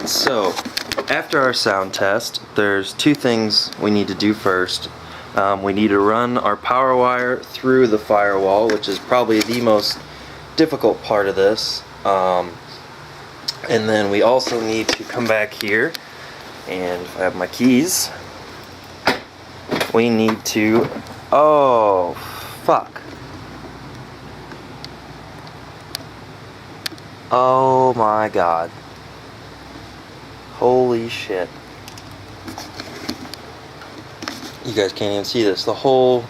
Alright, so after our sound test, there's two things we need to do first. We need to run our power wire through the firewall, which is probably the most difficult part of this. And then we also need to come back here, and if I have my keys, we need to... Oh, fuck. Oh my god. Holy shit. You guys can't even see this. The whole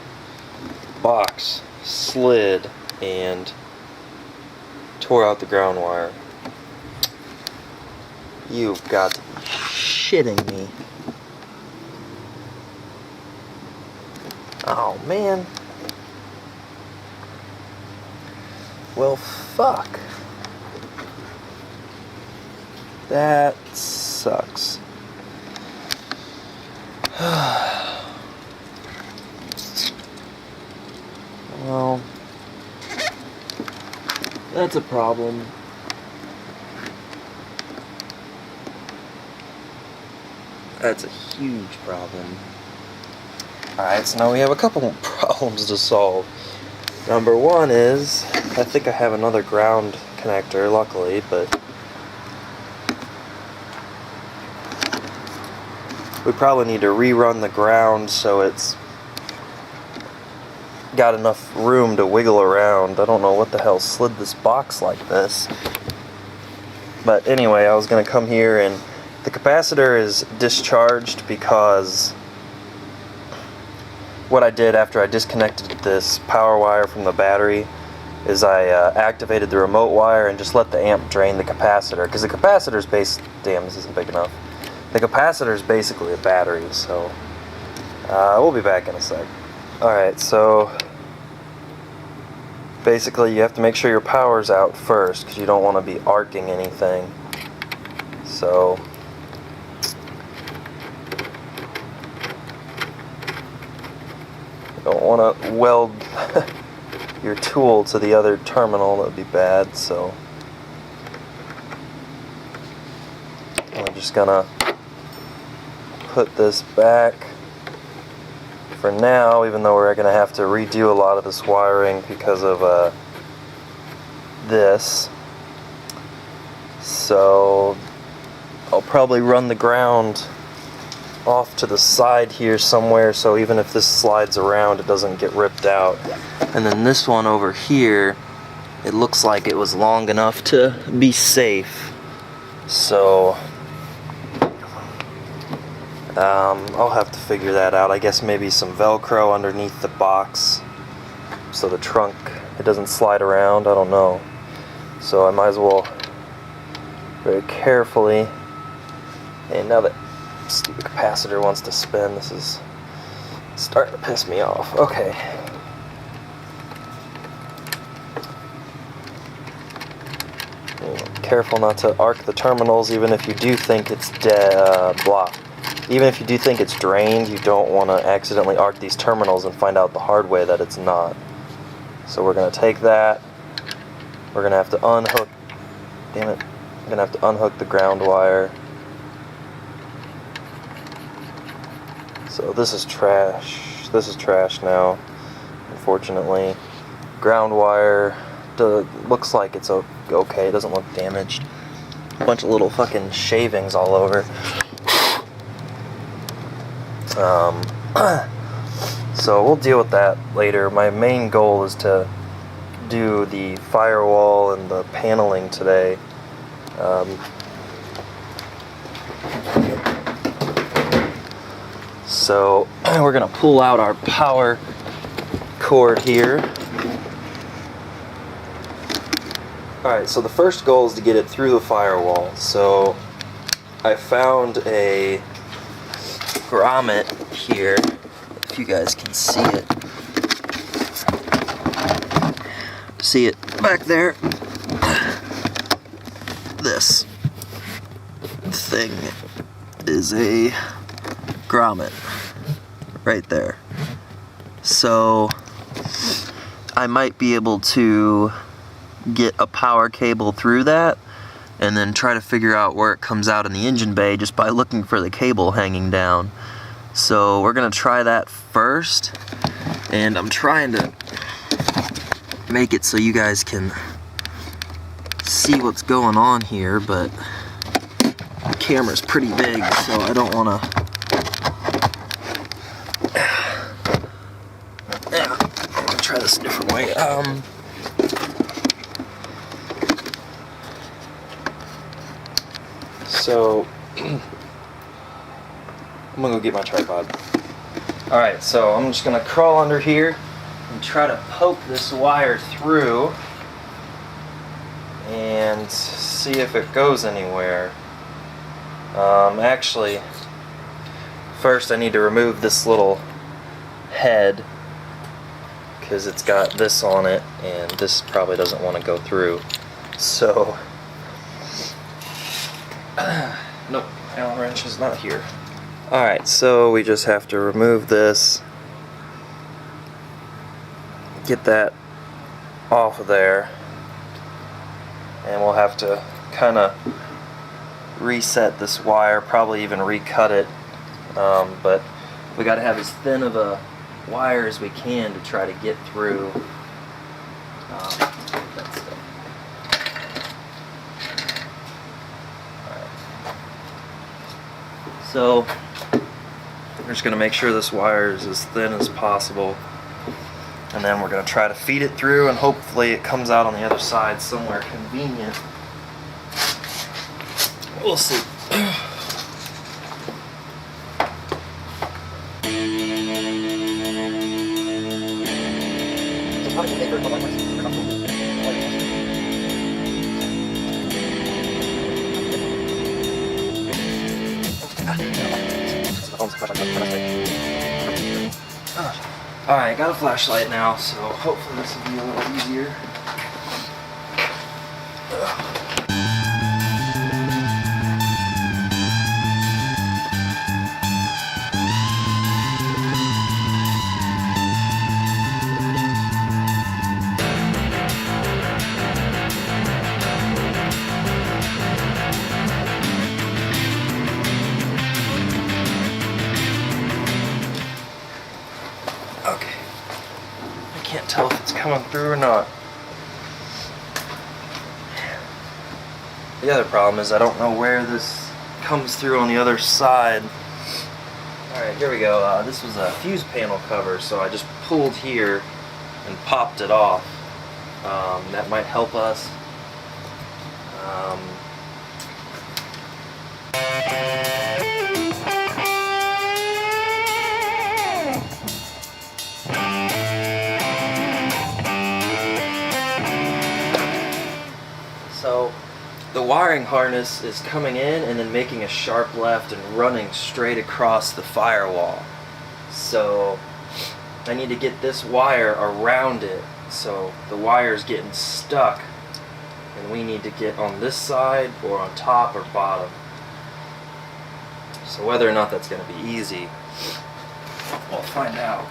box slid and tore out the ground wire. You've got to be shitting me. Oh man. Well, fuck. That sucks. Well, that's a problem. That's a huge problem. Alright, so now we have a couple problems to solve. Number one is, I think I have another ground connector, luckily, but we probably need to rerun the ground so it's got enough room to wiggle around. I don't know what the hell slid this box like this. But anyway, I was going to come here, and the capacitor is discharged because what I did after I disconnected this power wire from the battery is I activated the remote wire and just let the amp drain the capacitor, because the capacitor's damn, this isn't big enough. The capacitor is basically a battery, so we'll be back in a sec. Alright, so basically you have to make sure your power's out first, because you don't want to be arcing anything. So you don't want to weld your tool to the other terminal. That would be bad, so I'm just gonna put this back for now, even though we're going to have to redo a lot of this wiring because of this. So I'll probably run the ground off to the side here somewhere, so even if this slides around it doesn't get ripped out. And then this one over here, it looks like it was long enough to be safe, so I'll have to figure that out. I guess maybe some Velcro underneath the box so the trunk, it doesn't slide around. I don't know. So I might as well very carefully. And now that stupid capacitor wants to spin, this is starting to piss me off. Okay. Careful not to arc the terminals, even if you do think it's Even if you do think it's drained, you don't want to accidentally arc these terminals and find out the hard way that it's not. So we're going to take that, we're going to have to unhook, damn it, I'm going to have to unhook the ground wire. So this is trash now, unfortunately. Ground wire looks like it's okay, it doesn't look damaged. A bunch of little fucking shavings all over. So we'll deal with that later. My main goal is to do the firewall and the paneling today. So we're gonna pull out our power cord here. Alright, so the first goal is to get it through the firewall. So I found a grommet here, if you guys can see it. See it back there? This thing is a grommet right there. So I might be able to get a power cable through that and then try to figure out where it comes out in the engine bay just by looking for the cable hanging down. So we're gonna try that first, and I'm trying to make it so you guys can see what's going on here, but the camera's pretty big, so I don't want to. Yeah, I'm gonna try this a different way. So I'm gonna go get my tripod. Alright, so I'm just gonna crawl under here and try to poke this wire through and see if it goes anywhere. Actually, first I need to remove this little head because it's got this on it, and this probably doesn't want to go through. So, nope, Allen wrench is not here. Alright, so we just have to remove this, get that off of there, and we'll have to kind of reset this wire, probably even recut it, but we got to have as thin of a wire as we can to try to get through that stuff. Alright. So we're just going to make sure this wire is as thin as possible, and then we're going to try to feed it through, and hopefully it comes out on the other side somewhere convenient. We'll see. Alright, got a flashlight now, so hopefully this will be a little easier. Okay, I can't tell if it's coming through or not. The other problem is I don't know where this comes through on the other side. Alright, here we go. This was a fuse panel cover, so I just pulled here and popped it off. That might help us. So the wiring harness is coming in and then making a sharp left and running straight across the firewall. So I need to get this wire around it, so the wire's getting stuck, and we need to get on this side or on top or bottom. So whether or not that's going to be easy, we'll find out.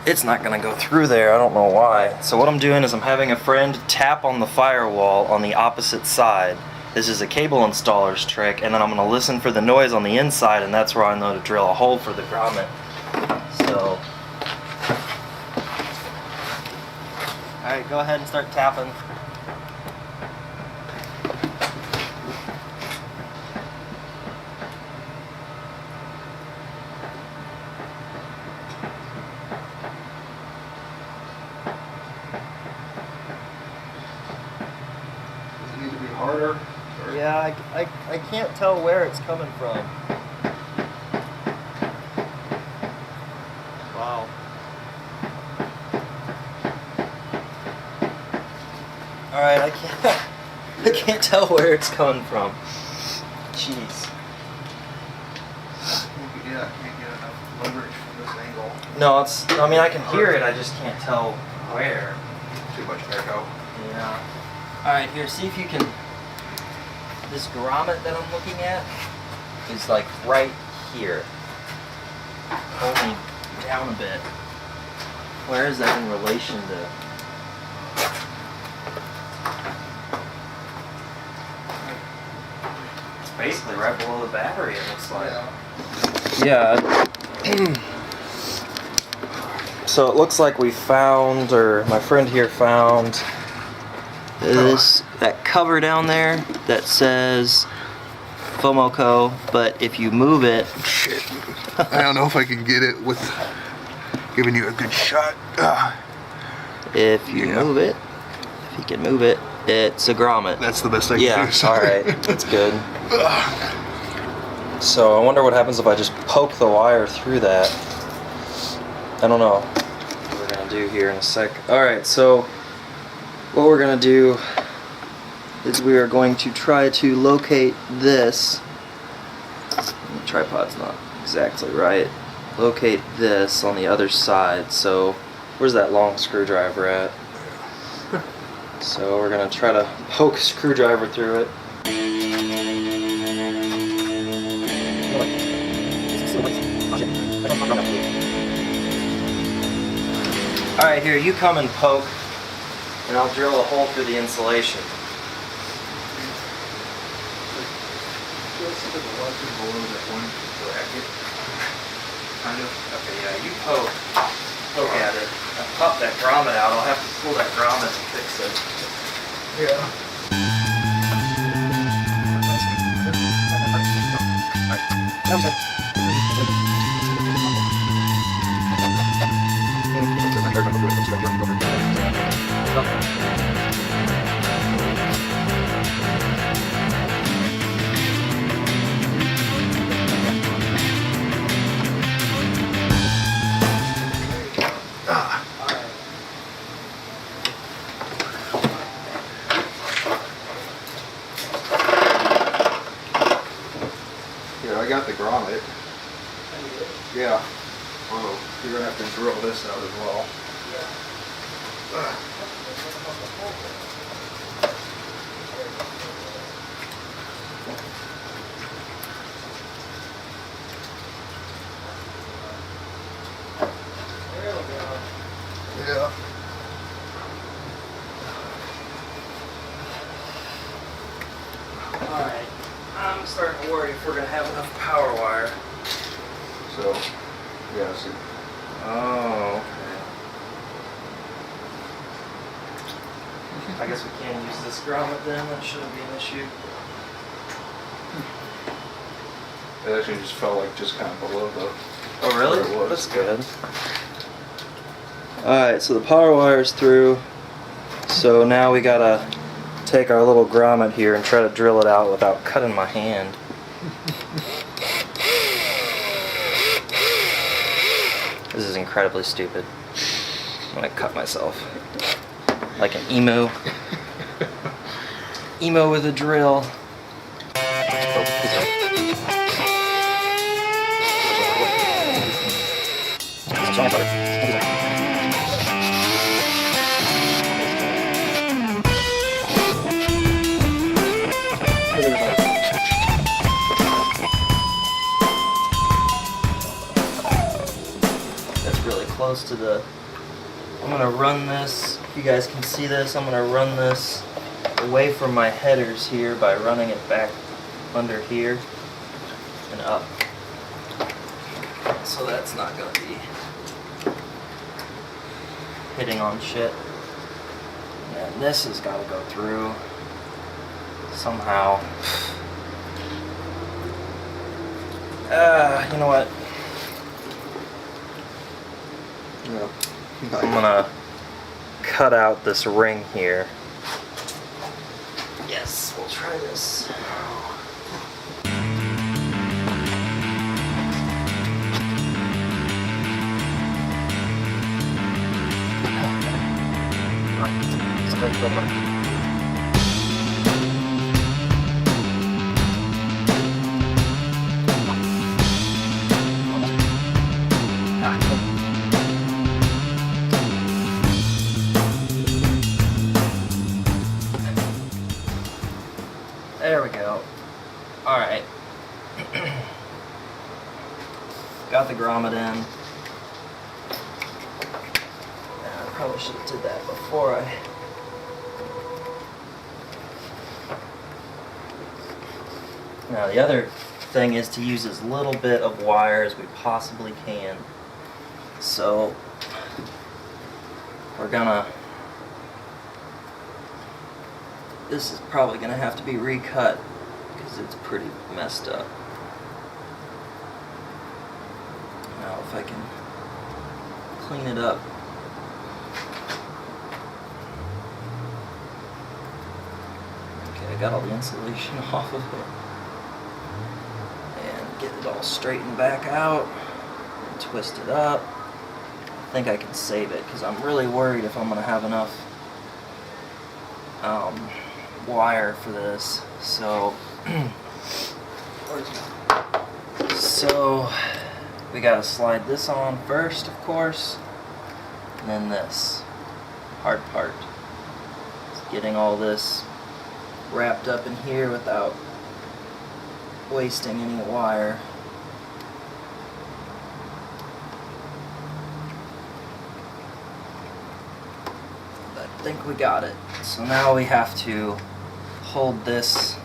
It's not going to go through there, I don't know why. So what I'm doing is I'm having a friend tap on the firewall on the opposite side. This is a cable installer's trick, and then I'm going to listen for the noise on the inside, and that's where I know to drill a hole for the grommet. So, alright, go ahead and start tapping. Harder? Yeah, I can't tell where it's coming from. I can't tell where it's coming from. Jeez. Yeah, can't get enough leverage from this angle. No, it's. I mean, I can hear it. I just can't tell where. Too much echo. Yeah. All right, here. See if you can. This grommet that I'm looking at is like right here. Only down a bit. Where is that in relation to? It's basically right below the battery, it looks like. Yeah. So it looks like we found, or my friend here found, that cover down there that says FOMOCO, but if you move it... Shit. I don't know if I can get it with giving you a good shot. If you move it, if you can move it, it's a grommet. That's the best I can do. Sorry. Alright, that's good. So I wonder what happens if I just poke the wire through that. I don't know what we're going to do here in a sec. Alright, so what we're going to do is we are going to try to locate this. The tripod's not exactly right. Locate this on the other side. So where's that long screwdriver at? So we're going to try to poke a screwdriver through it. Alright, here, you come and poke, and I'll drill a hole through the insulation. Just to the left and below that one bracket. Kind of. Okay, yeah, you poke at it. I pop that grommet out. I'll have to pull that grommet to fix it. Yeah. Here, I got the grommet. Yeah. Oh, you're gonna have to drill this out as well. Yeah. Alright, I'm starting to worry if we're going to have enough power wire. So, yeah, see. Oh, okay. I guess we can't use this grommet then, that shouldn't be an issue. It actually just felt like just kind of below the... Oh really? Where it was. That's good. Alright, so the power wire's through. So now we gotta take our little grommet here and try to drill it out without cutting my hand. This is incredibly stupid. I'm gonna cut myself. Like an emo. Emo with a drill. That's really close to the... I'm gonna run this, if you guys can see this, I'm gonna run this away from my headers here by running it back under here and up. So that's not gonna be hitting on shit. And this has gotta go through somehow. You know what? Yeah. I'm gonna cut out this ring here. Yes, we'll try this. got the grommet in. I probably should have did that before I... Now the other thing is to use as little bit of wire as we possibly can. So we're gonna... This is probably gonna have to be recut because it's pretty messed up. Now if I can clean it up. Okay, I got all the insulation off of it. And get it all straightened back out. And twist it up. I think I can save it because I'm really worried if I'm going to have enough wire for this. So, so we got to slide this on first, of course, and then this hard part. It's getting all this wrapped up in here without wasting any wire. I think we got it. So now we have to hold this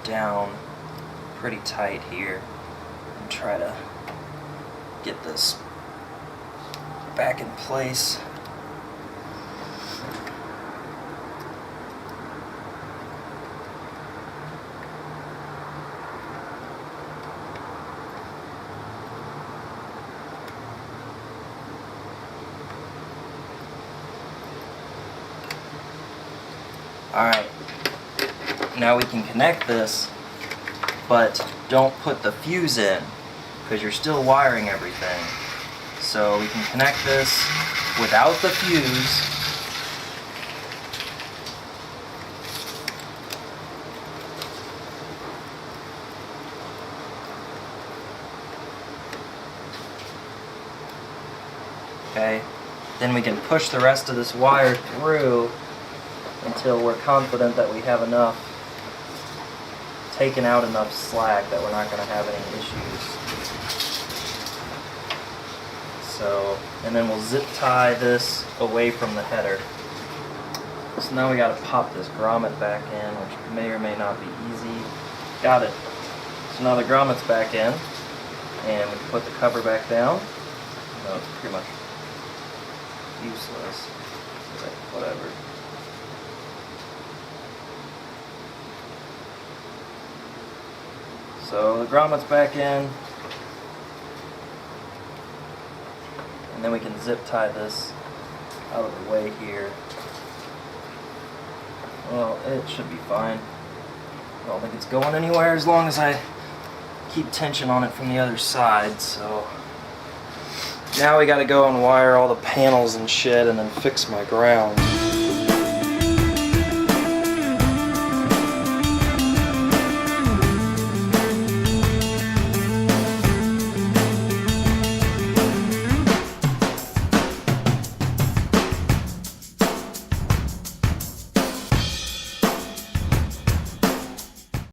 down pretty tight here and try to get this back in place. Alright, now we can connect this, but don't put the fuse in because you're still wiring everything. So we can connect this without the fuse. Okay, then we can push the rest of this wire through until we're confident that we have enough, taken out enough slack that we're not going to have any issues. So, and then we'll zip tie this away from the header. So now we got to pop this grommet back in, which may or may not be easy. Got it. So now the grommet's back in, and we can put the cover back down. No, it's pretty much useless. But whatever. So the grommet's back in, and then we can zip tie this out of the way here. Well, it should be fine. I don't think it's going anywhere as long as I keep tension on it from the other side. So now we gotta go and wire all the panels and shit and then fix my ground.